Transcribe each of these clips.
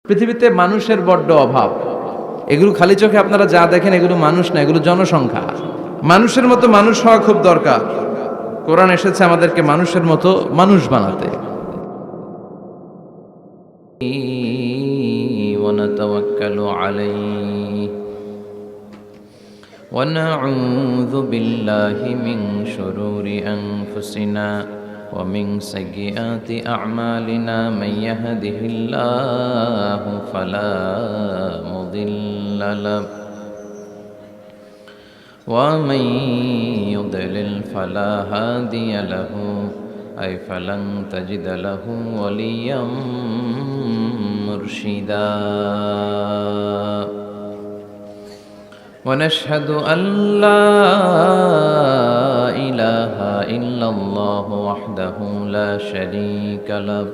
পৃথিবীতে মানুষের বড্ড অভাব। এগুলো খালি চোখে আপনারা যা দেখেন এগুলো মানুষ না, এগুলো জনসংখ্যা। মানুষের মতো মানুষ হওয়া খুব দরকার। কোরআন এসেছে আমাদেরকে মানুষের মতো মানুষ বানাতে। ونتوكل عليه ونعوذ بالله من شرور أنفسنا ومن سيئات أعمالنا من يهده الله فلا مضل له ومن يضلل فلا هادي له أي فلن تجد له وليا مرشدا ونشهد أن لا إله إلا الله وحده لا شريك له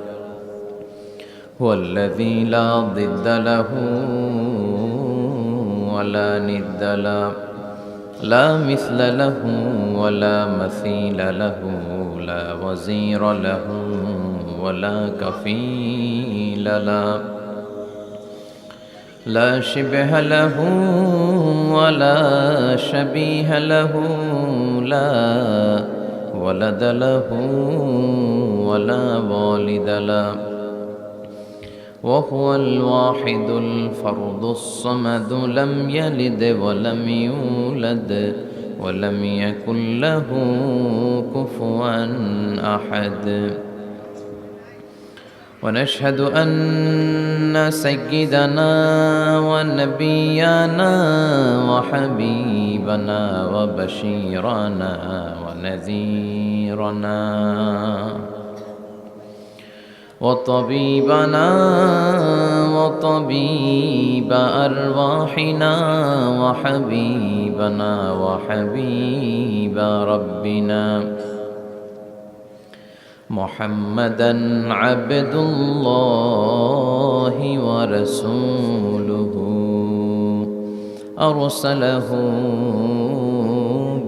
هو الذي لا ضد له ولا ند له لا مثل له ولا مثيل له لا وزير له ولا كفيل له لا شبه له ولا شبيه له لا ولد له ولا والد له وهو الواحد الفرد الصمد لم يلد ولم يولد ولم يكن له كفوا أحد ونشهد أن سيدنا ونبينا وحبيبنا وبشيرنا ونذيرنا وطبيبنا وطبيب أرواحنا وحبيبنا وحبيب ربنا محمدا عبد الله ورسوله أرسله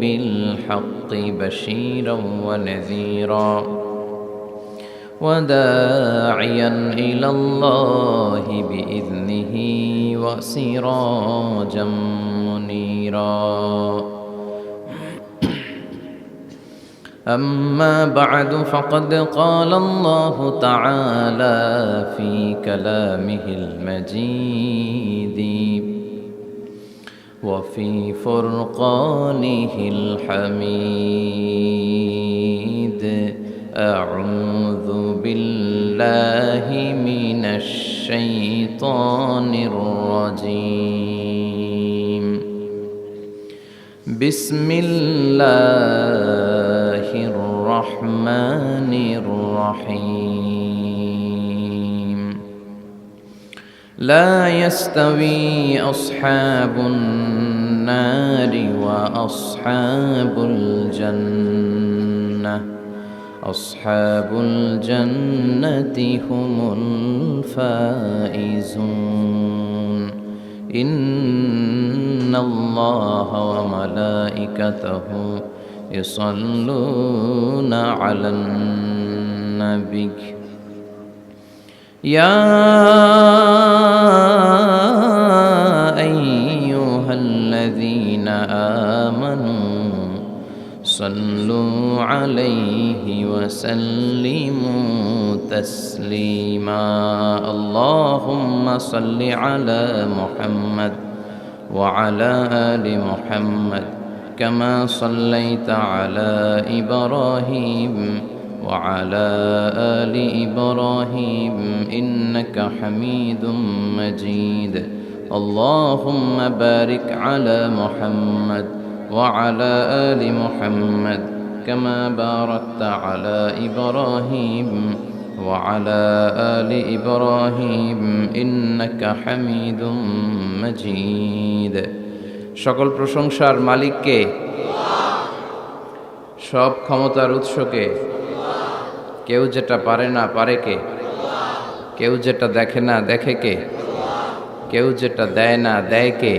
بالحق بشيرا ونذيرا وداعيا إلى الله بإذنه وسراجا منيرا أما بعد فقد قال الله تعالى في كلامه المجيد وفي فرقانه الحميد أعوذ بالله من الشيطان الرجيم بسم الله الرحمن الرحيم لا يستوي أصحاب النار وأصحاب الجنة أصحاب الجنة هم الفائزون إن الله وملائكته يصلون على النبي يا أيها الذين آمنوا صلوا عليه وسلموا تسليما اللهم صل على محمد وعلى آل محمد كما صليت على إبراهيم وعلى آل إبراهيم إنك حميد مجيد اللهم بارك على محمد وعلى آل محمد كما باركت على إبراهيم وعلى آل إبراهيم إنك حميد مجيد সকল প্রশংসার মালিককে, সব ক্ষমতার উৎসকে। কেউ যেটা পারে না পারে কে? কেউ যেটা দেখে না দেখে কে? কেউ যেটা দেয় না দেয় কে?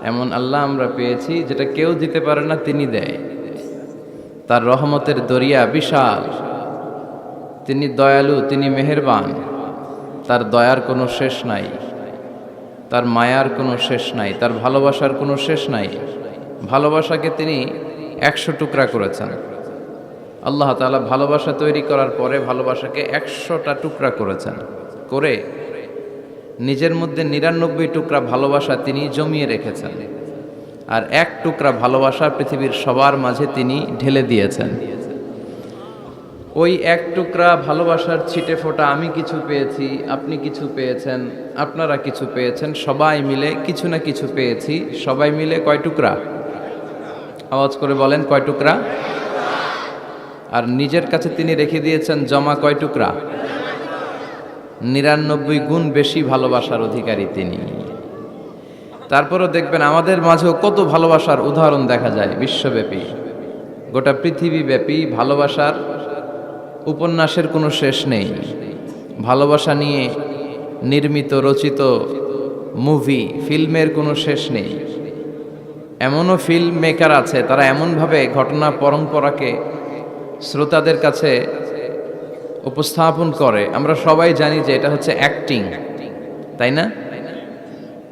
এমন আল্লাহ আমরা পেয়েছি যেটা কেউ দিতে পারে না তিনি দেয়। তার রহমতের দরিয়া বিশাল, তিনি দয়ালু, তিনি মেহেরবান। তার দয়ার কোনো শেষ নাই, তার মায়ার কোনো শেষ নাই, তার ভালোবাসার কোনো শেষ নাই। ভালোবাসাকে তিনি 100 টুকরা করেছেন। আল্লাহ তাআলা ভালোবাসা তৈরি করার পরে ভালোবাসাকে 100টা টুকরা করেছেন, করে নিজের মধ্যে 99 টুকরা ভালোবাসা তিনি জমিয়ে রেখেছেন, আর 1 টুকরা ভালোবাসা পৃথিবীর সবার মাঝে তিনি ঢেলে দিয়েছেন। ওই 1 টুকরা ভালোবাসার ছিটে ফোঁটা আমি কিছু পেয়েছি, আপনি কিছু পেয়েছেন, আপনারা কিছু পেয়েছেন, সবাই মিলে কিছু না কিছু পেয়েছি। সবাই মিলে কয় টুকরা? আওয়াজ করে বলেন, কয় টুকরা? আর নিজের কাছে তিনি রেখে দিয়েছেন জমা কয় টুকরা? 99 গুণ বেশি ভালোবাসার অধিকারী তিনি। তারপরও দেখবেন আমাদের মাঝেও কত ভালোবাসার উদাহরণ দেখা যায় বিশ্বব্যাপী, গোটা পৃথিবীব্যাপী। ভালোবাসার উপন্যাসের কোনো শেষ নেই। ভালোবাসা নিয়ে নির্মিত রচিত মুভি, ফিল্মের কোনো শেষ নেই। এমনও ফিল্ম মেকার আছে, তারা এমনভাবে ঘটনা পরম্পরাকে শ্রোতাদের কাছে উপস্থাপন করে, আমরা সবাই জানি যে এটা হচ্ছে অ্যাক্টিং, তাই না?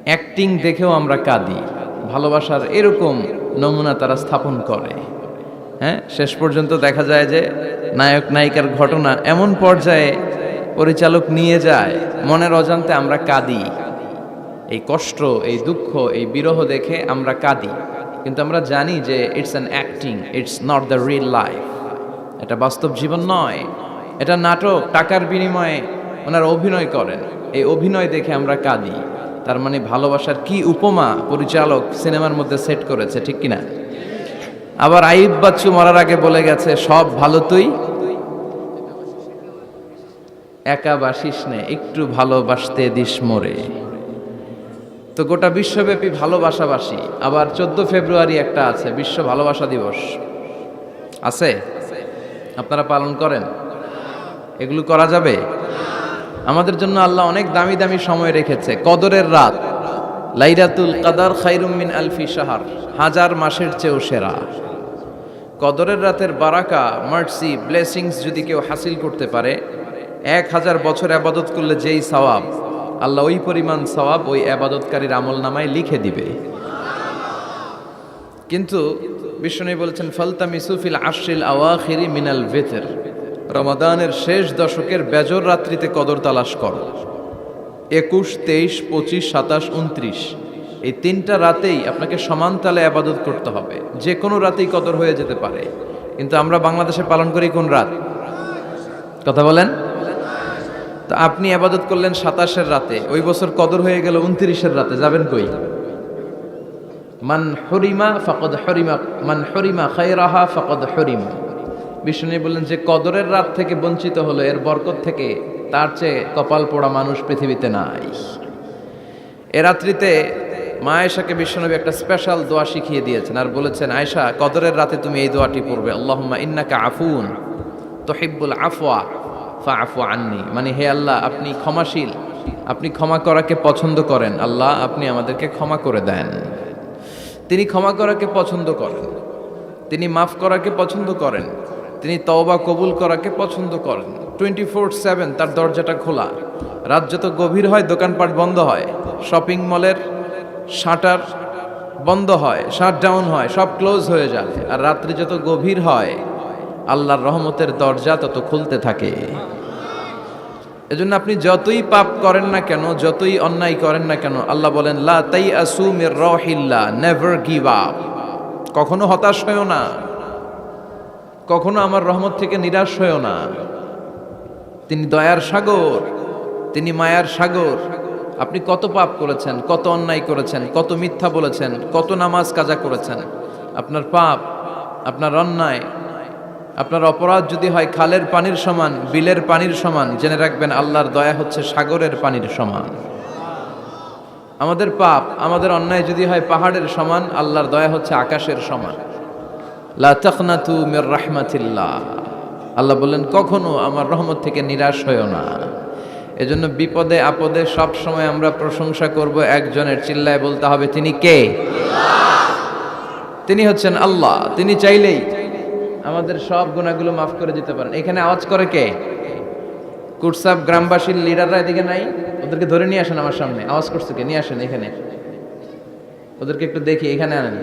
অ্যাক্টিং দেখেও আমরা কাঁদি। ভালোবাসার এরকম নমুনা তারা স্থাপন করে। হ্যাঁ, শেষ পর্যন্ত দেখা যায় যে নায়ক নায়িকার ঘটনা এমন পর্যায়ে পরিচালক নিয়ে যায়, মনের অজান্তে আমরা কাঁদি। এই কষ্ট, এই দুঃখ, এই বিরহ দেখে আমরা কাঁদি, কিন্তু আমরা জানি যে it's an acting, it's not the real life. এটা বাস্তব জীবন নয়, এটা নাটক, টাকার বিনিময়ে ওনারা অভিনয় করেন। এই অভিনয় দেখে আমরা কাঁদি। তার মানে ভালোবাসার কি উপমা পরিচালক সিনেমার মধ্যে সেট করেছে, ঠিক কিনা? আবার আইয়ুব বাচ্চু মরার আগে বলে গেছে, সব ভালো তুই একা বাসিস নে, একটু ভালোবাসতে দিস মোরে। তো গোটা বিশ্বব্যাপী ভালোবাসাবাসী। আবার 14 ফেব্রুয়ারি একটা আছে, বিশ্ব ভালোবাসা দিবস আছে, আপনারা পালন করেন? এগুলো করা যাবে? আমাদের জন্য আল্লাহ অনেক দামি দামি সময় রেখেছে। কদরের রাত, লাইলাতুল কদর খায়রুম মিন আলফি শাহর, 1000 মাসের চেয়েও সেরা। কদরের রাতের বারাকা, মার্সি, ব্লেসিংস যদি কেউ হাসিল করতে পারে, 1000 বছর ইবাদত করলে যেই সওয়াব, আল্লাহ ওই পরিমাণ সওয়াব ওই ইবাদতকারীর আমলনামায় লিখে দিবে। কিন্তু বিষ্ণু বলেছেন, ফালতামিসু ফিল আশরিল আওয়াখিরি মিনাল ভিতর, রমাদানের শেষ দশকের বেজর রাত্রিতে কদর তালাশ করো। 21, 23, 25, 27, 29 এই 3টা রাতেই আপনাকে সমান তালে ইবাদত করতে হবে। যে কোনো রাতেই কদর হয়ে যেতে পারে, কিন্তু আমরা বাংলাদেশে পালন করি কোন রাত? কথা বলেন। তো আপনি ইবাদত করলেন 27-এর রাতে, ওই বছর কদর হয়ে গেল 29-এর রাতে, যাবেন কই? মান হরিমা ফাকাদ হরিমা, মান হরিমা খায়রাহা ফাকাদ হরিমা। বিষ্ণু বললেন, যে কদরের রাত থেকে বঞ্চিত হলো, এর বরকত থেকে তার চেয়ে কপাল পোড়া মানুষ পৃথিবীতে নাই। এ রাত্রিতে মা আয়েশাকে বিশ্বনবী একটা স্পেশাল দোয়া শিখিয়ে দিয়েছেন, আর বলেছেন, আয়েশা, কদরের রাতে তুমি এই দোয়াটি পড়বে, আল্লাহুম্মা ইন্নাকা আফুন তুহিব্বুল আফওয়া ফাআফু আন্নি। মানে, হে আল্লাহ, আপনি ক্ষমাশীল, আপনি ক্ষমা করাকে পছন্দ করেন। আল্লাহ, আপনি আমাদেরকে ক্ষমা করে দেন। তিনি ক্ষমা করাকে পছন্দ করেন, তিনি মাফ করাকে পছন্দ করেন, তিনি তওবা কবুল করাকে পছন্দ করেন। 24/7 তার দরজাটা খোলা। রাত যত গভীর হয় দোকানপাট বন্ধ হয়, শপিং মলের শাটার বন্ধ হয়, শাটডাউন হয়, সব ক্লোজ হয়ে যায়। আর রাত্রি যত গভীর হয় আল্লাহর রহমতের দরজা তত খুলতে থাকে। এজন্য আপনি যতই পাপ করেন না কেন, যতই অন্যায় করেন না কেন, আল্লাহ বলেন, লা তাইআসু মির রাহিল্লাহ, নেভার গিভ আপ। কখনো হতাশ হয়ো না, কখনো আমার রহমত থেকে নিরাশ হয়ো না। তিনি দয়ার সাগর, তিনি মায়ার সাগর। আপনি কত পাপ করেছেন, কত অন্যায় করেছেন, কত মিথ্যা বলেছেন, কত নামাজ কাজা করেছেন, আপনার পাপ, আপনার অন্যায়, আপনার অপরাধ যদি হয় খালের পানির সমান, বিলের পানির সমান, জেনে রাখবেন আল্লাহর দয়া হচ্ছে সাগরের পানির সমান। আমাদের পাপ, আমাদের অন্যায় যদি হয় পাহাড়ের সমান, আল্লাহর দয়া হচ্ছে আকাশের সমান। লা তাকনাতু মির রাহমাতিল্লাহ, আল্লাহ বললেন, কখনো আমার রহমত থেকে নিরাশ হয়ো না। এজন্য বিপদে আপদে সব সময় আমরা প্রশংসা করব একজনের, চিল্লায় বলতে হবে, তিনি কে? তিনি হচ্ছেন আল্লাহ। তিনি চাইলেই আমাদের সব গুনাহগুলো মাফ করে দিতে পারেন। এখানে আওয়াজ করে কে? কুটসাব গ্রামবাসীর লিডাররা এদিকে নাই, ওদেরকে ধরে নিয়ে আসেন আমার সামনে। আওয়াজ করছে কে? নিয়ে আসেন এখানে, ওদেরকে একটু দেখি। এখানে আনেন।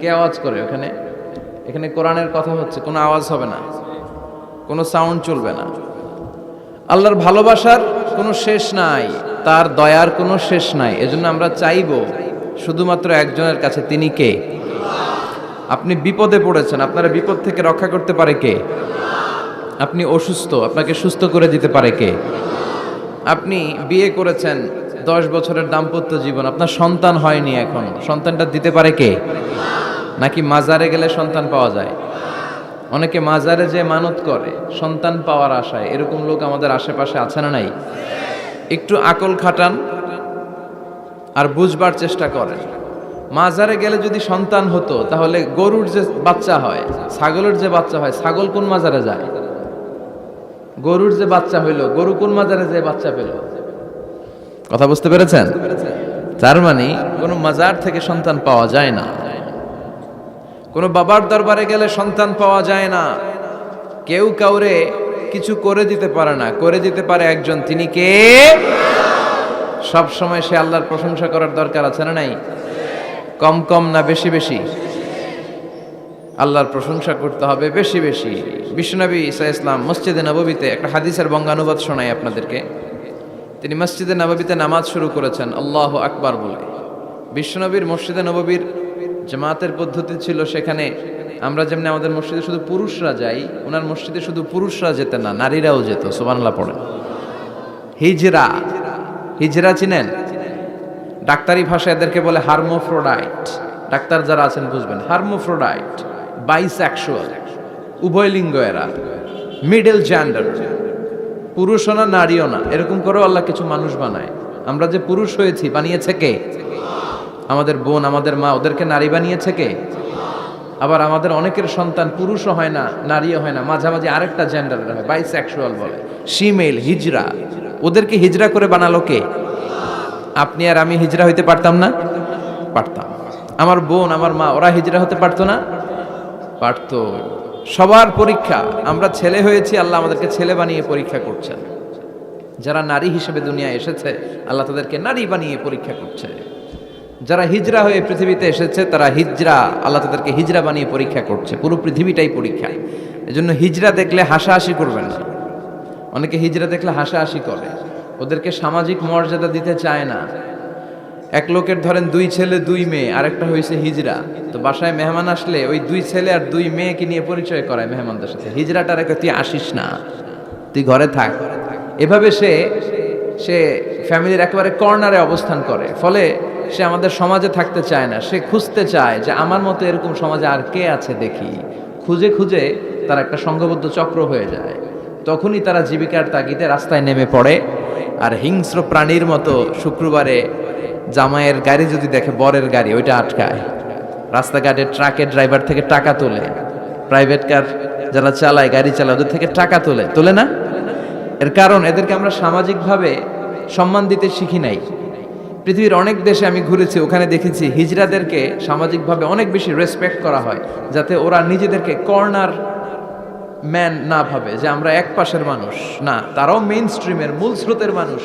কে আওয়াজ করে ওখানে? এখানে কোরআনের কথা হচ্ছে, কোনো আওয়াজ হবে না, কোনো সাউন্ড চলবে না। আল্লাহর ভালোবাসার কোনো শেষ নাই, তার দয়ার কোনো শেষ নাই। এজন্য আমরা চাইবো শুধুমাত্র একজনের কাছে, তিনি কে? আপনি বিপদে পড়েছেন, আপনারা বিপদ থেকে রক্ষা করতে পারে কে? আপনি অসুস্থ, আপনাকে সুস্থ করে দিতে পারে কে? আপনি বিয়ে করেছেন, 10 বছরের দাম্পত্য জীবন, আপনার সন্তান হয়নি এখনো, সন্তানটা দিতে পারে কে? নাকি মাজারে গেলে সন্তান পাওয়া যায়? অনেকে মাজারে যে মানত করে সন্তান পাওয়ার আশায়, এরকম লোক আমাদের আশেপাশে আছে না নাই? একটু আকল খাটান আর বুঝবার চেষ্টা করেন। মাজারে গেলে যদি সন্তান হতো, তাহলে গরুর যে বাচ্চা হয়, ছাগলের যে বাচ্চা হয়, ছাগল কোন মাজারে যায়? গরুর যে বাচ্চা হইলো, গরু কোন মাজারে যে বাচ্চা পেল? কথা বুঝতে পেরেছেন? তার মানে কোনো মাজার থেকে সন্তান পাওয়া যায় না, কোনো বাবার দরবারে গেলে সন্তান পাওয়া যায় না। কেউ কাউরে কিছু করে দিতে পারে না, করে দিতে পারে একজন, তিনি কে? সব সময় সে আল্লাহর প্রশংসা করার দরকার আছে না নাই? কম কম না বেশি বেশি? আল্লাহর প্রশংসা করতে হবে বেশি বেশি। বিশ্বনবী ঈসা ইসলাম মসজিদে নববীতে একটা হাদিসের বঙ্গানুবাদ শোনাই আপনাদেরকে। তিনি মসজিদে নববীতে নামাজ শুরু করেছেন আল্লাহু আকবার বলে। বিশ্বনবীর মসজিদে নববীর জামাতের পদ্ধতি ছিল, সেখানে আমরা যেমনি আমাদের মসজিদে শুধু পুরুষরা যাই, ওনার মসজিদে শুধু পুরুষরা যেতেন না, নারীরাও যেত। সুবহানাল্লাহ পড়ে। হিজরা, হিজরা চিনেন? ডাক্তারি ভাষায় এদেরকে বলে হার্মোফ্রোডাইট। ডাক্তার যারা আছেন বুঝবেন, হার্মোফ্রোডাইট, বাইসেক্সুয়াল, উভয় লিঙ্গ এরা, মিডল জেন্ডার, পুরুষও না নারীও না, এরকম করেও আল্লাহ কিছু মানুষ বানায়। আমরা যে পুরুষ হয়েছি বানিয়েছে কে? আমাদের বোন, আমাদের মা, ওদেরকে নারী বানিয়েছে কে? আবার আমাদের অনেকের সন্তান পুরুষও হয় না, নারীও হয় না, মাঝামাঝি আরেকটা জেন্ডারের হয়, বাইসেক্সুয়াল বলে, শিমেল, হিজরা। ওদেরকে হিজরা করে বানালো কে? আপনি আর আমি হিজরা হইতে পারতাম না? পারতাম। আমার বোন, আমার মা, ওরা হিজরা হতে পারতো না? পারতো। সবার পরীক্ষা, আমরা ছেলে হয়েছি, আল্লাহ আমাদেরকে ছেলে বানিয়ে পরীক্ষা করছেন। যারা নারী হিসেবে দুনিয়া এসেছে, আল্লাহ তাদেরকে নারী বানিয়ে পরীক্ষা করছে। যারা হিজরা হয়ে পৃথিবীতে এসেছে, তারা হিজরা, আল্লাহ তাদেরকে হিজরা বানিয়ে পরীক্ষা করছে। পুরো পৃথিবীটাই পরীক্ষা। এজন্য হিজরা দেখলে হাসাহাসি করবেন না। অনেকে হিজরা দেখলে হাসাহাসি করে, ওদেরকে সামাজিক মর্যাদা দিতে চায় না। এক লোকের ধরেন 2 ছেলে 2 মেয়ে, আরেকটা হয়েছে হিজরা, তো বাসায় মেহমান আসলে ওই 2 ছেলে আর 2 মেয়েকে নিয়ে পরিচয় করায় মেহমানদের সাথে। হিজরাটা রেখে তুই আসিস না, তুই ঘরে থাক। এভাবে সে ফ্যামিলির একেবারে কর্নারে অবস্থান করে। ফলে সে আমাদের সমাজে থাকতে চায় না, সে খুঁজতে চায় যে আমার মতো এরকম সমাজে আর কে আছে দেখি। খুঁজে খুঁজে তার একটা সংঘবদ্ধ চক্র হয়ে যায়। তখনই তারা জীবিকার তাগিদে রাস্তায় নেমে পড়ে। আর হিংস্র প্রাণীর মতো শুক্রবারে জামাইয়ের গাড়ি যদি দেখে, বরের গাড়ি, ওইটা আটকায়। রাস্তাঘাটে ট্রাকের ড্রাইভার থেকে টাকা তোলে, প্রাইভেট কার যারা চালায়, গাড়ি চালায়, ওদের থেকে টাকা তোলে না? এর কারণ এদেরকে আমরা সামাজিকভাবে সম্মান দিতে শিখি নাই। পৃথিবীর অনেক দেশে আমি ঘুরেছি, ওখানে দেখেছি হিজড়াদেরকে সামাজিকভাবে অনেক বেশি রেসপেক্ট করা হয়, যাতে ওরা নিজেদেরকে কর্নার ম্যান না ভাবে যে আমরা এক পাশের মানুষ। না, তারাও মেইন স্ট্রিমের, মূল স্রোতের মানুষ।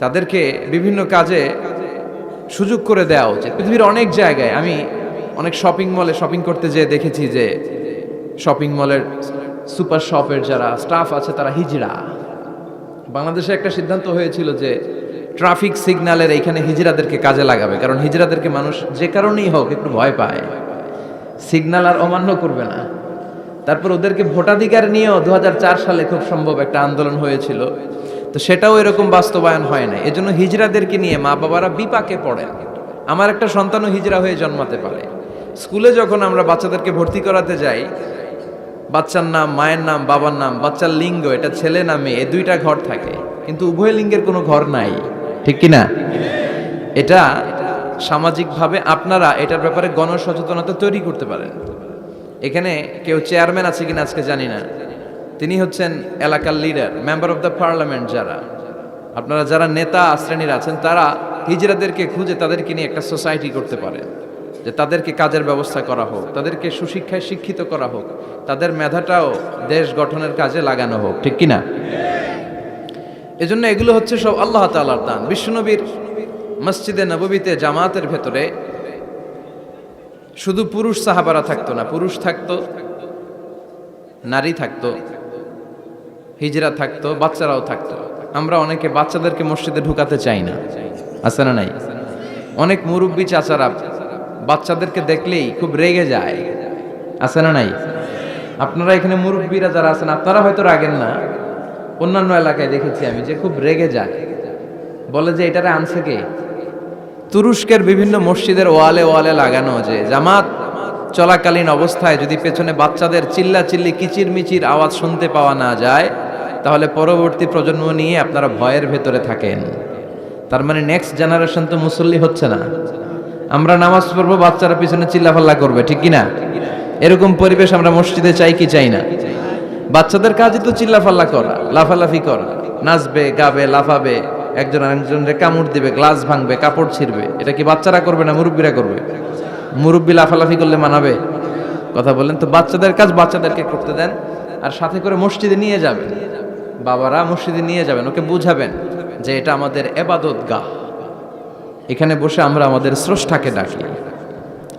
তাদেরকে বিভিন্ন কাজে সুযোগ করে দেওয়া উচিত। পৃথিবীর অনেক জায়গায় আমি অনেক শপিং মলে শপিং করতে যেয়ে দেখেছি যে শপিং মলের সুপার শপের যারা স্টাফ আছে তারা হিজড়া। বাংলাদেশে একটা সিদ্ধান্ত হয়েছিল যে ট্রাফিক সিগন্যালের এইখানে হিজড়াদেরকে কাজে লাগাবে, কারণ হিজড়াদেরকে মানুষ যে কারণেই হোক একটু ভয় পায়, সিগন্যাল আর অমান্য করবে না। তারপর ওদেরকে ভোটাধিকার নিয়েও 2004 সালে খুব সম্ভব একটা আন্দোলন হয়েছিল, তো সেটাও এরকম বাস্তবায়ন হয় না। এজন্য হিজড়াদেরকে নিয়ে মা বাবারা বিপাকে পড়েন। আমার একটা সন্তানও হিজড়া হয়ে জন্মাতে পারে। স্কুলে যখন আমরা বাচ্চাদেরকে ভর্তি করাতে যাই, বাচ্চার নাম, মায়ের নাম, বাবার নাম, বাচ্চার লিঙ্গ, এটা ছেলে না মেয়ে, এই 2টা ঘর থাকে, কিন্তু উভয় লিঙ্গের কোনো ঘর নাই, ঠিক কিনা? এটা সামাজিকভাবে আপনারা এটার ব্যাপারে গণসচেতনতা তৈরি করতে পারেন। এখানে কেউ চেয়ারম্যান আছে কিনা আজকে জানি না, তিনি হচ্ছেন এলাকার leader, member of the parliament. আপনারা যারা নেতা শ্রেণীর আছেন, তারা হিজড়াদেরকে খুঁজে তাদেরকে নিয়ে একটা সোসাইটি করতে পারেন, যে তাদেরকে কাজের ব্যবস্থা করা হোক, তাদেরকে সুশিক্ষায় শিক্ষিত করা হোক, তাদের মেধাটাও দেশ গঠনের কাজে লাগানো হোক, ঠিক কিনা? এজন্য এগুলো হচ্ছে সব আল্লাহ তাআলার দান। বিশ্বনবীর মসজিদে নববীতে জামাতের ভেতরে শুধু পুরুষ সাহাবারা থাকতো না, পুরুষ থাকতো, নারী থাকতো, হিজরা থাকতো, বাচ্চারাও থাকতো। আমরা অনেকে বাচ্চাদেরকে মসজিদে ঢুকাতে চাই না, আছে না নাই? অনেক মুরব্বী চাচারা বাচ্চাদেরকে দেখলেই খুব রেগে যায়, আছে না নাই? আপনারা এখানে মুরব্বীরা যারা আছেন আপনারা হয়তো রাগেন না, অন্যান্য এলাকায় দেখেছি আমি যে খুব রেগে যায়, বলে যে এটারে আনছে কে? তুরস্কের বিভিন্ন মসজিদের ওয়ালে ওয়ালে লাগানো যে জামাত চলাকালীন অবস্থায় যদি পেছনে বাচ্চাদের চিল্লাচিল্লি কিচিরমিচির আওয়াজ শুনতে পাওয়া না যায়, তাহলে পরবর্তী প্রজন্ম নিয়ে আপনারা ভয়ের ভেতরে থাকেন। তার মানে নেক্সট জেনারেশন তো মুসল্লি হচ্ছে না। আমরা নামাজ পড়বো, বাচ্চারা পিছনে চিল্লাফাল্লা করবে, ঠিক কিনা? এরকম পরিবেশ আমরা মসজিদে চাই কি চাই না? বাচ্চাদের কাজই তো চিল্লাফাল্লা করা, লাফালাফি করা, নাচবে, গাবে, লাফাবে, একজন আরেকজনকে কামড় দিবে, গ্লাস ভাঙবে, কাপড় ছিঁড়বে। এটা কি বাচ্চারা করবে না মুরব্বীরা করবে? মুরব্বী লাফালাফি করলে মানাবে? কথা বলেন তো। বাচ্চাদের কাজ বাচ্চাদেরকে করতে দেন, আর সাথে করে মসজিদে নিয়ে যাবেন, বাবারা মসজিদে নিয়ে যাবেন, ওকে বুঝাবেন যে এটা আমাদের ইবাদত গাহ, এখানে বসে আমরা আমাদের স্রষ্টাকে ডাকি,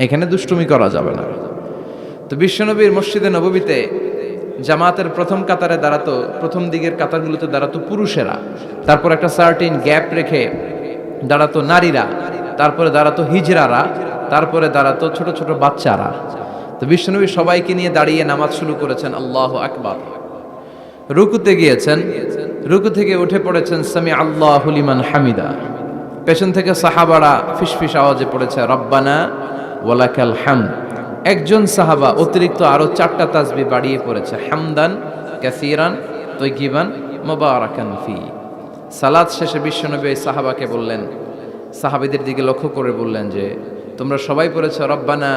এখানে দুষ্টুমি করা যাবে না। তো বিশ্বনবীর মসজিদে নববীতে জামাতের প্রথম কাতারে দাঁড়াতো, প্রথম দিকের কাতারগুলোতে দাঁড়াতো পুরুষেরা, তারপর একটা সার্টিন গ্যাপ রেখে দাঁড়াতো নারীরা, তারপরে দাঁড়াতো হিজরারা, তারপরে দাঁড়াতো ছোট ছোট বাচ্চারা। তো বিশ্বনবী সবাইকে নিয়ে দাঁড়িয়ে নামাজ শুরু করেছেন, আল্লাহু আকবার। রুকুতে গিয়েছেন, রুকু থেকে উঠে পড়েছেন সামি আল্লাহু লিমান হামিদা। পেছন থেকে সাহাবারা ফিসফিস আওয়াজে পড়েছে রব্বানা ওয়ালাকাল হামদ। একজন সাহাবা অতিরিক্ত আরো 4টা তাসবিহ বাড়িয়ে পড়েছে, হামদান কাসীরান তাইয়িবান মুবারাকান ফি। সালাত শেষে বিশ্বনবী এই সাহাবাকে বললেন, সাহাবীদের দিকে লক্ষ্য করে বললেন যে তোমরা সবাই পড়েছো রব্বানা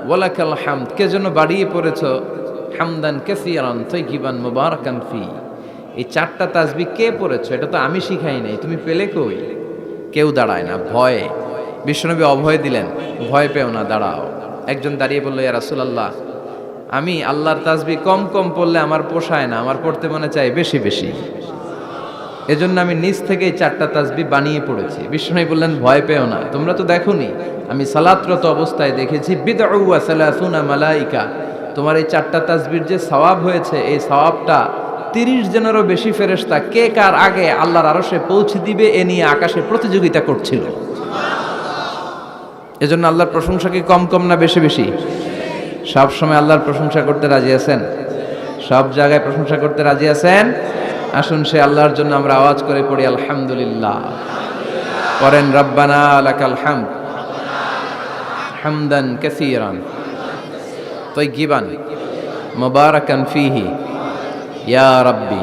ওয়ালাকাল হামদ, কে জন্য বাড়িয়ে পড়েছো হামদান কাসীরান তাইয়িবান মুবারাকান ফি? এই 4টা তাসবিহ কে পড়েছো? এটা তো আমি শিখাই নাই, তুমি পেলে কই? কেউ দাঁড়ায় না, ভয়ে। বিশ্বনবী অভয় দিলেন, ভয় পেও না, দাঁড়াও। একজন দাঁড়িয়ে বলল, ইয়া রাসূলুল্লাহ, আমি আল্লাহর তাসবিহ কম কম পড়লে আমার পোষায় না, আমার পড়তে মনে চাই বেশি বেশি, এজন্য আমি নিজ থেকেই 4টা তাসবিহ বানিয়ে পড়েছি। বিশ্বনবী বললেন, ভয় পেও না, তোমরা তো দেখোনি, আমি সালাতরত অবস্থায় দেখেছি বিদউ ওয়া সালাসুনা মালাইকা, তোমার এই 4টা তাসবিহর যে সওয়াব হয়েছে, এই সওয়াবটা 30 জনেরও বেশি ফেরেশতা কে কার আগে আল্লাহর আরশে পৌঁছে দিবে এ নিয়ে আকাশে প্রতিযোগিতা করছিল। এজন্য আল্লাহর প্রশংসা কি কম কম না বেশি বেশি? সব সময় আল্লাহর প্রশংসা করতে রাজি আছেন? সব জায়গায় প্রশংসা করতে রাজি আছেন? আসুন সে আল্লাহর জন্য আমরা আওয়াজ করে পড়ি আলহামদুলিল্লাহ। পড়েন রব্বানা লাকাল হামদ হামদান কাসীরান তাইয়িবান মুবারাকান ফীহি ইয়া রাব্বি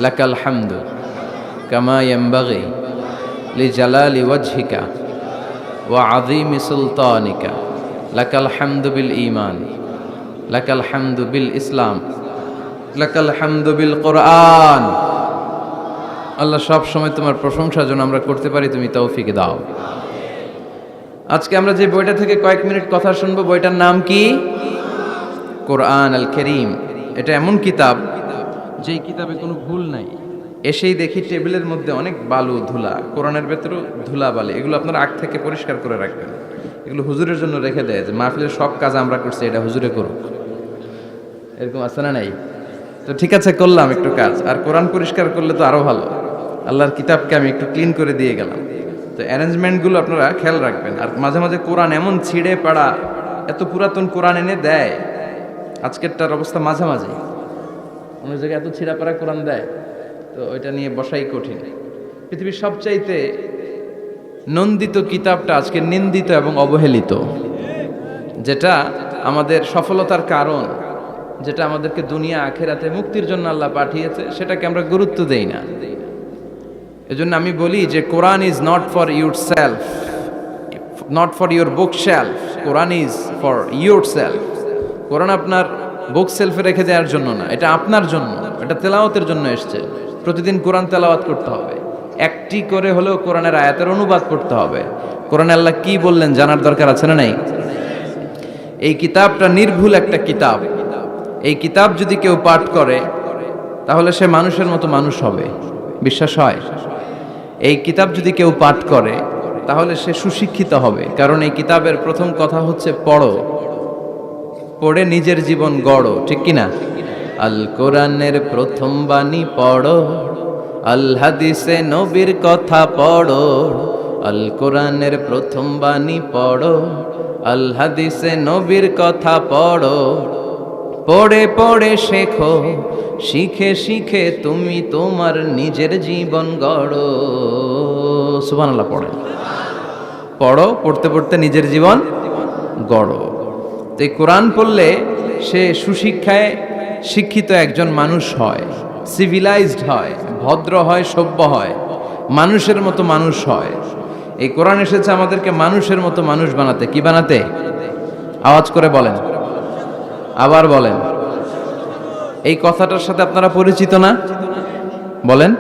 লাকাল হামদু কামা ইয়ানবাগি লিজালালি ওয়াজহিকা ওয়া আযীমি সুলতানিকা লাকাল হামদু বিল ঈমান লাকাল হামদু বিল ইসলাম লাকাল হামদু বিল কোরআন। আল্লাহ সব সময় তোমার প্রশংসা যেন আমরা করতে পারি, তুমি তৌফিক দাও। আজকে আমরা যে বইটা থেকে কয়েক মিনিট কথা শুনবো, বইটার নাম কি? কোরআন আল কারীম। এটা এমন কিতাব যেই কিতাবে কোনো ভুল নাই। এসেই দেখি টেবিলের মধ্যে অনেক বালু ধুলা, কোরআনের ভেতরেও ধুলা বালি, এগুলো আপনারা আগ থেকে পরিষ্কার করে রাখবেন। এগুলো হুজুরের জন্য রেখে দেয় যে মাহফিলের সব কাজ আমরা করছি, এটা হুজুরে করুক, এরকম আছে না নাই? তো ঠিক আছে, করলাম একটু কাজ, আর কোরআন পরিষ্কার করলে তো আরো ভালো। আল্লাহর কিতাবকে আমি একটু ক্লিন করে দিয়ে গেলাম। তো অ্যারেঞ্জমেন্টগুলো আপনারা খেয়াল রাখবেন। আর মাঝে মাঝে কোরআন এমন ছিঁড়ে পাড়া, এত পুরাতন কোরআন এনে দেয়, আজকেরটার অবস্থা মাঝামাঝি, অন্য জায়গায় এত ছিঁড়া পাড়া কোরআন দেয়, তো ওইটা নিয়ে বসাই কঠিন। পৃথিবীর সবচাইতে নন্দিত কিতাবটা আজকে নিন্দিত এবং অবহেলিত, যেটা আমাদের সফলতার কারণ, যেটা আমাদেরকে দুনিয়া আখেরাতে মুক্তির জন্য আল্লাহ পাঠিয়েছে, সেটাকে আমরা গুরুত্ব দেই না। এজন্য আমি বলি যে Quran is not for your self, not for your book shelf, Quran is for your self. Quran আপনার বুক সেলফে রেখে দেওয়ার জন্য না, এটা আপনার জন্য, এটা তেলাওয়াতের জন্য এসছে। প্রতিদিন কোরআন তেলাওয়াত করতে হবে, একটি করে হলেও কোরআনের আয়াতের অনুবাদ করতে হবে। কোরআনে আল্লাহ কি বললেন জানার দরকার আছে না নাই? এই কিতাবটা নির্ভুল একটা কিতাব। এই কিতাব যদি কেউ পাঠ করে তাহলে সে মানুষের মতো মানুষ হবে। বিশ্বাস হয়? এই কিতাব যদি কেউ পাঠ করে তাহলে সে সুশিক্ষিত হবে, কারণ এই কিতাবের প্রথম কথা হচ্ছে পড়ো, পড়ে নিজের জীবন গড়ো, ঠিক কিনা? আল কোরআনের প্রথম বাণী পড়ো, আল হাদিসে নবীর কথা পড়ো, আল কোরআনের প্রথম বাণী পড়ো, আল হাদিসে নবীর কথা পড়ো, পড়ে পড়ে শেখো, শিখে শিখে তুমি তোমার নিজের জীবন গড়ো। সুবহানাল্লাহ পড়ে, পড়ো, পড়তে পড়তে নিজের জীবন গড়ো। তো এই কোরআন পড়লে সে সুশিক্ষায় শিক্ষিত একজন মানুষ হয়, সিভিলাইজড হয়, ভদ্র হয়, সভ্য হয়, মানুষের মতো মানুষ হয়। এই কোরআন এসেছে আমাদেরকে মানুষের মতো মানুষ বানাতে। কি বানাতে? আওয়াজ করে বলেন, আবার বলেন। এই কথাটার সাথে আপনারা পরিচিত না? বলেন।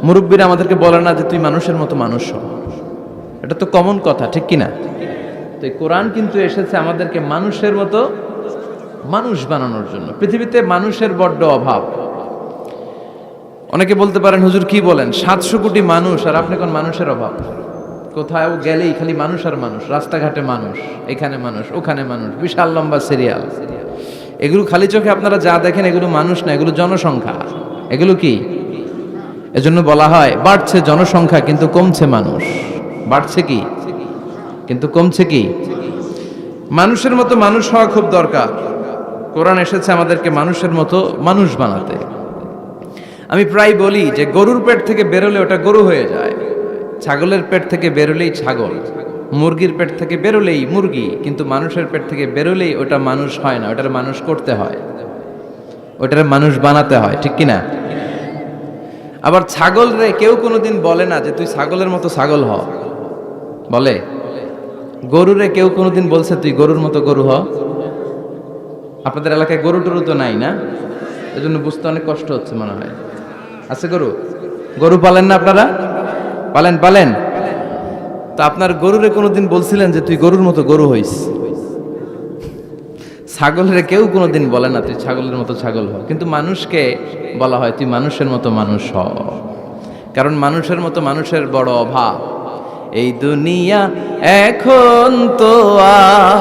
মুরব্বীরা আমাদেরকে বলে না যে তুই মানুষের মতো মানুষ হ? এটা তো কমন কথা, ঠিক কিনা? তো এই কোরআন কিন্তু এসেছে আমাদেরকে মানুষের মতো মানুষ বানানোর জন্য। পৃথিবীতে মানুষের বড্ড অভাব। অনেকে বলতে পারেন, হুজুর কি বলেন, 700 কোটি মানুষ আর আপনি কোন মানুষের অভাব? কোথাও গেলেই খালি মানুষ আর মানুষ, রাস্তাঘাটে মানুষ, এখানে মানুষ, ওখানে মানুষ, বিশাল লম্বা সিরিয়াল। এগুলো খালি চোখে আপনারা যা দেখেন এগুলো মানুষ না, এগুলো জনসংখ্যা। এগুলো কি? এজন্য বলা হয় বাড়ছে জনসংখ্যা কিন্তু কমছে মানুষ। বাড়ছে কি কিন্তু কমছে কি? মানুষের মতো মানুষ হওয়া খুব দরকার। কোরআন এসেছে আমাদেরকে মানুষের মতো মানুষ বানাতে। আমি প্রায় বলি যে গরুর পেট থেকে বেরোলে ওটা গরু হয়ে যায়, ছাগলের পেট থেকে বেরোলেই ছাগল, মুরগির পেট থেকে বেরোলেই মুরগি, কিন্তু মানুষের পেট থেকে বেরোলেই ওটা মানুষ হয় না, ওটার মানুষ করতে হয়, ওটার মানুষ বানাতে হয়, ঠিক কিনা? আবার ছাগল রে কেউ কোনোদিন বলে না যে তুই ছাগলের মতো ছাগল হ, বলে? গরুরে কেউ কোনোদিন বলছে তুই গরুর মতো গরু হ? আপনাদের এলাকায় গরু টরু তো নাই না, এজন্য বুঝতে অনেক কষ্ট হচ্ছে মনে হয়। আছে গরু? গরু পালেন না আপনারা? পালেন? পালেন? তো আপনার গরুরে কোনোদিন বলছিলেন যে তুই গরুর মতো গরু হইস? ছাগলের কেউ কোনোদিন বলে না তুই ছাগলের মতো ছাগল হ, কিন্তু মানুষকে বলা হয় তুই মানুষের মতো মানুষ হ, কারণ মানুষের মতো মানুষের বড় অভাব। এই দুনিয়া এখন তো আর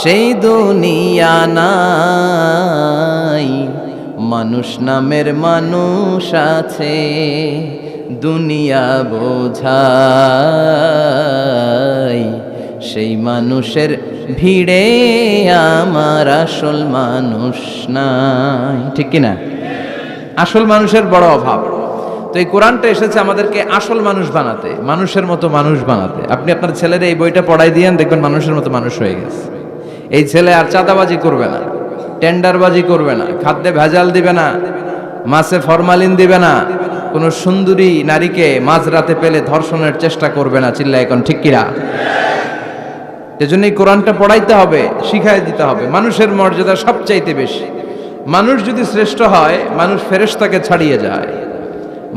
সেই দুনিয়া নাই, মানুষ নামের মানুষ আছে, দুনিয়া বোঝাই, সেই মানুষের ভিড়ে আমার আসল মানুষ নাই, ঠিক কিনা? আসল মানুষের বড় অভাব। তো এই কোরআনটা এসেছে আমাদেরকে আসল মানুষ বানাতে, মানুষের মতো মানুষ বানাতে। আপনি আপনার ছেলের এই বইটা পড়াই দিয়েন, দেখবেন মানুষের মতো মানুষ হয়ে গেছে। এই ছেলে আর চাঁদাবাজি করবে না, টেন্ডারবাজি করবে না, খাদ্যে ভেজাল দিবে না, মাছে ফরমালিন দিবে না, কোনো সুন্দরী নারীকে মাঝরাতে পেলে ধর্ষণের চেষ্টা করবে না। চিল্লা এখন ঠিক কিনা? এজন্য এই কোরআনটা পড়াইতে হবে, শিখাই দিতে হবে। মানুষের মর্যাদা সবচাইতে বেশি। মানুষ যদি শ্রেষ্ঠ হয়, মানুষ ফেরেশতাকে ছাড়িয়ে যায়।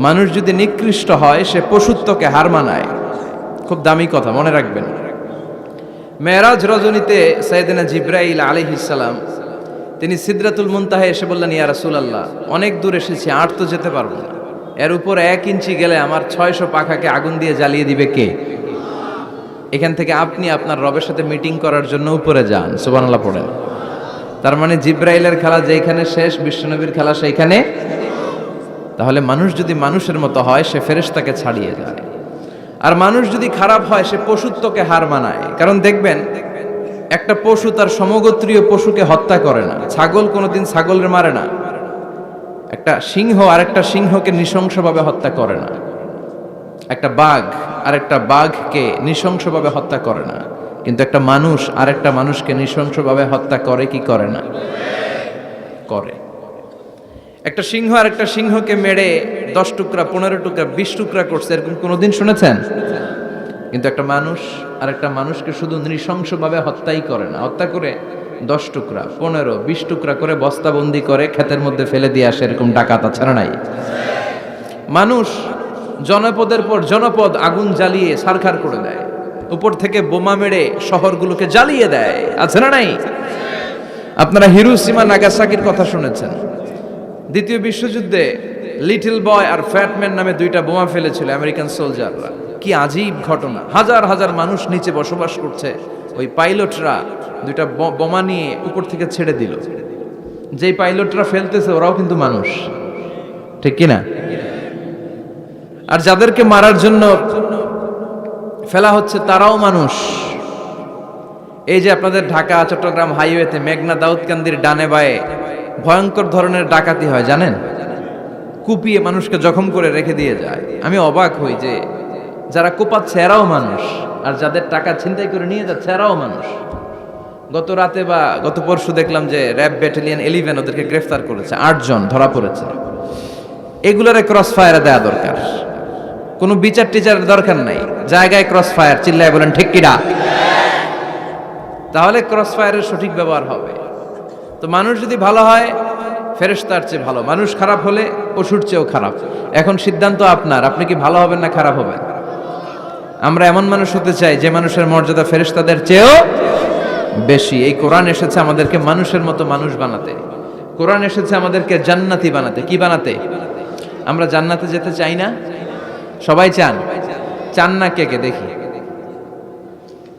মানুষ যদি নিকৃষ্ট হয়, সে পশুত্বকে হার মানায়। খুব দামি কথা, মনে রাখবেন। মেরাজ রজনীতে সাইয়েদনা জিবরাইল আলাইহিস সালাম তিনি সিদরাতুল মুনতাহায় এসে বললেন, ইয়া রাসূলুল্লাহ, অনেক দূর এসেছি, আর তো যেতে পারবো না, এর উপর 1 ইঞ্চি গেলে আমার 600 পাখাকে আগুন দিয়ে জ্বালিয়ে দিবে কে? এখান থেকে আপনি আপনার রবের সাথে মিটিং করার জন্য উপরে যান। সুবহানাল্লাহ পড়েন। তার মানে জিবরাইলের খেলা যেখানে শেষ, বিশ্বনবীর খেলা সেইখানে। তাহলে মানুষ যদি মানুষের মতো হয়, সে ফেরেশতাকে ছাড়িয়ে যায়। আর মানুষ যদি খারাপ হয়, সে পশুত্বকে হার মানায়। কারণ দেখবেন, একটা পশু তার সমগোত্রীয় পশুকে হত্যা করে না। ছাগল কোনোদিন ছাগলের মারে না। একটা সিংহ আরেকটা সিংহকে নৃশংসভাবে হত্যা করে না। একটা বাঘ আরেকটা বাঘকে নৃশংসভাবে হত্যা করে না। কিন্তু একটা মানুষ আরেকটা মানুষকে নৃশংসভাবে হত্যা করে কি করে না? করে। একটা সিংহ আরেকটা সিংহকে মেরে 10 টুকরা, 15 টুকরা, 20 টুকরা করছে, এরকম কোনোদিন শুনেছেন? কিন্তু একটা মানুষ আরেকটা মানুষকে শুধু নৃশংসভাবে হত্যাই করে না, হত্যা করে 10 টুকরা, 15, 20 টুকরা করে বস্তাবন্দি করে ক্ষেতের মধ্যে ফেলে দিয়ে আসে। এরকম ডাকাত আছে না নাই? মানুষ জনপদের পর জনপদ আগুন জ্বালিয়ে ছারখার করে দেয়, উপর থেকে বোমা মেরে শহরগুলোকে জ্বালিয়ে দেয়, আছে না নাই? আপনারা হিরোশিমা নাগাসাকির কথা শুনেছেন। দ্বিতীয় বিশ্বযুদ্ধে লিটল বয় আর ফ্যাটম্যান নামে দুইটা বোমা ফেলেছিল আমেরিকান সোলজাররা। কি আজীব ঘটনা, হাজার হাজার মানুষ নিচে বসবাস করছে, ওই পাইলটরা দুইটা বোমা নিয়ে উপর থেকে ছেড়ে দিল। যেই পাইলটরা ফেলতেছে ওরাও কিন্তু মানুষ, ঠিক কিনা? আর যাদেরকে মারার জন্য ফেলা হচ্ছে তারাও মানুষ। এই যে আপনাদের ঢাকা চট্টগ্রাম হাইওয়েতে মেঘনা দাউদকান্দির ডানে বায়ে ভয়ঙ্কর ধরনের ডাকাতি হয় জানেন? কুপিয়ে মানুষকে জখম করে রেখে দিয়ে যায়। আমি অবাক হই যে যারা কোপাচ্ছে এরাও মানুষ, আর যাদের টাকা ছিনতাই করে নিয়ে যাচ্ছে এরাও মানুষ। গত রাতে বা গত পরশু দেখলাম যে র্যাব ব্যাটালিয়ন 11 ওদেরকে গ্রেফতার করেছে, 8 জন ধরা পড়েছে। এগুলোরে ক্রস ফায়ারে দেওয়া দরকার, কোনো বিচার টিচারের দরকার নাই, জায়গায় ক্রস ফায়ার, চিল্লায় বলেন ঠিক কিনা? তাহলে ক্রস ফায়ারের সঠিক ব্যবহার হবে। তো মানুষ যদি ভালো হয় ফেরেশতার চেয়ে ভালো, মানুষ খারাপ হলে পশুর চেয়েও খারাপ। এখন সিদ্ধান্ত আপনার, আপনি কি ভালো হবেন না খারাপ হবেন? আমরা এমন মানুষ হতে চাই যে মানুষের মর্যাদা ফেরেশতাদের চেয়েও বেশি। এই কোরআন এসেছে আমাদেরকে মানুষের মতো মানুষ বানাতে, কোরআন এসেছে আমাদেরকে জান্নাতি বানাতে। কি বানাতে? আমরা জান্নাতে যেতে চাই না? সবাই চান? চান না কে কে দেখি?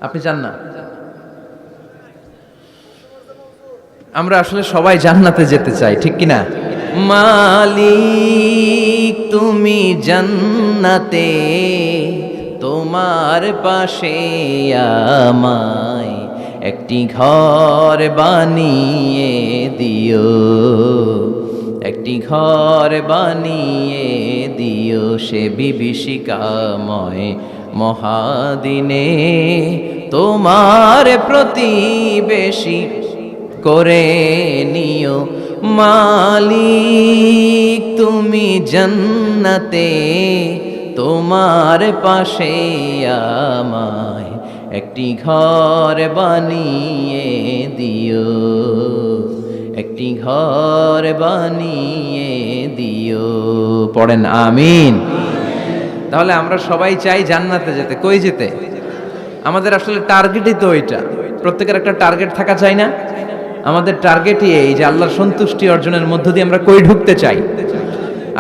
আপনি চান না? আমরা আসলে সবাই জান্নাতে যেতে চাই, ঠিক কিনা? মালিক তুমি জান্নাতে, তোমার পাশে আমায় একটি ঘর বানিয়ে দিও, একটি ঘর বানিয়ে দিও সে বিভীষিকাময় মহাদিনে, তোমার প্রতিবেশী করে নিও। মালিক তুমি জান্নাতে, তোমার পাশে আমায় একটি ঘর বানিয়ে দিও, একটি ঘর বানিয়ে দিও। পড়েন আমিন। তাহলে আমরা সবাই চাই জান্নাতে যেতে। কই যেতে? আমাদের আসলে টার্গেটই তো ওইটা। প্রত্যেকের একটা টার্গেট থাকা চাই না? আমাদের টার্গেটই এই যে আল্লাহর সন্তুষ্টি অর্জনের মধ্য দিয়ে আমরা কই ঢুকতে চাই।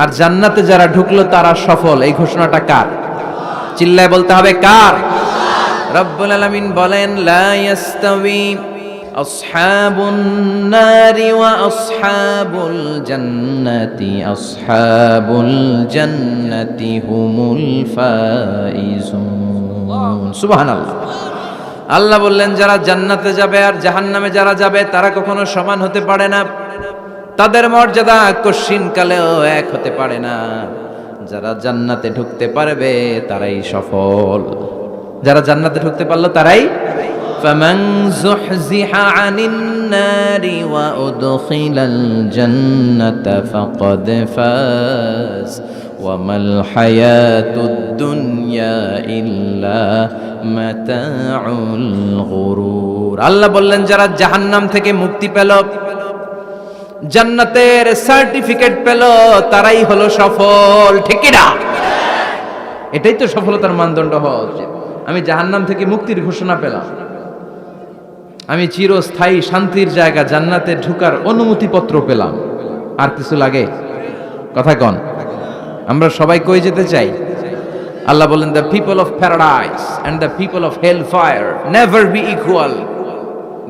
আর জান্নাতে যারা ঢুকলো তারা সফল, এই ঘোষণাটা কার? চিল্লায় বলতে হবে কার? রব্বুল আলামিন বলেন লা ইয়াস্তাবি আসহাবুন নারি ওয়া আসহাবুল জান্নাতি, আসহাবুল জান্নাতি হুমুল ফাইজুন। সুবহানাল্লাহ। আল্লাহ বললেন যারা জান্নাতে যাবে আর জাহান্নামে যারা যাবে তারা কখনো সমান হতে পারে না, তাদের মর্যাদা কশিনকালেও এক হতে পারে না। যারা জান্নাতে ঢুকতে পারবে তারাই সফল, যারা জান্নাতে ঢুকতে পারলো তারাই। ফামান যুহজিহা আনিন নারি ওয়া উদখিলাল জান্নাতা ফাকাদ ফাজ ওয়া মাল হায়াতুদ দুনিয়া ইল্লা মাতাউল গুরুর। আল্লাহ বললেন যারা জাহান্নাম থেকে মুক্তি পেল, জান্নাতের সার্টিফিকেট পেল, তারাই হলো সফল, ঠিক কি না? এটাই তো সফলতার মানদণ্ড হওয়া উচিত। আমি জাহান্নাম থেকে মুক্তির ঘোষণা পেলাম, আমি চিরস্থায়ী শান্তির জায়গা জান্নাতে ঢুকার অনুমতিপত্র পেলাম, আর কিছু লাগে? কথা কন। আমরা সবাই কই যেতে চাই? আল্লাহ বলেন the people of paradise and the people of hellfire never be equal.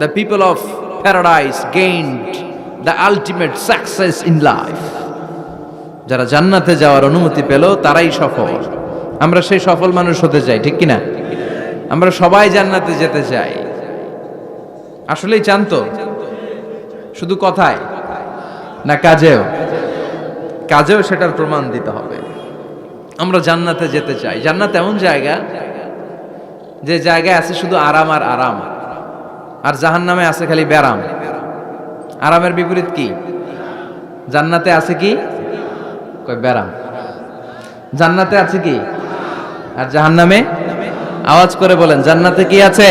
The people of paradise gained the ultimate success in life. যারা জান্নাতে যাওয়ার অনুমতি পেল তারাই সফল। আমরা সেই সফল মানুষ হতে চাই, ঠিক কিনা? আমরা সবাই জান্নাতে যেতে চাই। আসলেই চান তো? শুধু কথায় না কাজেও? কাজেও সেটার প্রমাণ দিতে হবে। আমরা জান্নাতে যেতে চাই। জান্নাত এমন জায়গা যে জায়গায় আছে শুধু আরাম আর আরাম, আর জাহান্নামে আছে খালি ব্যারাম। আরামের বিপরীত কি? জান্নাতে আছে কি? কই ব্যারাম। জান্নাতে আছে কি? আর জাহান্নামে? আওয়াজ করে বলেন জান্নাতে কি আছে?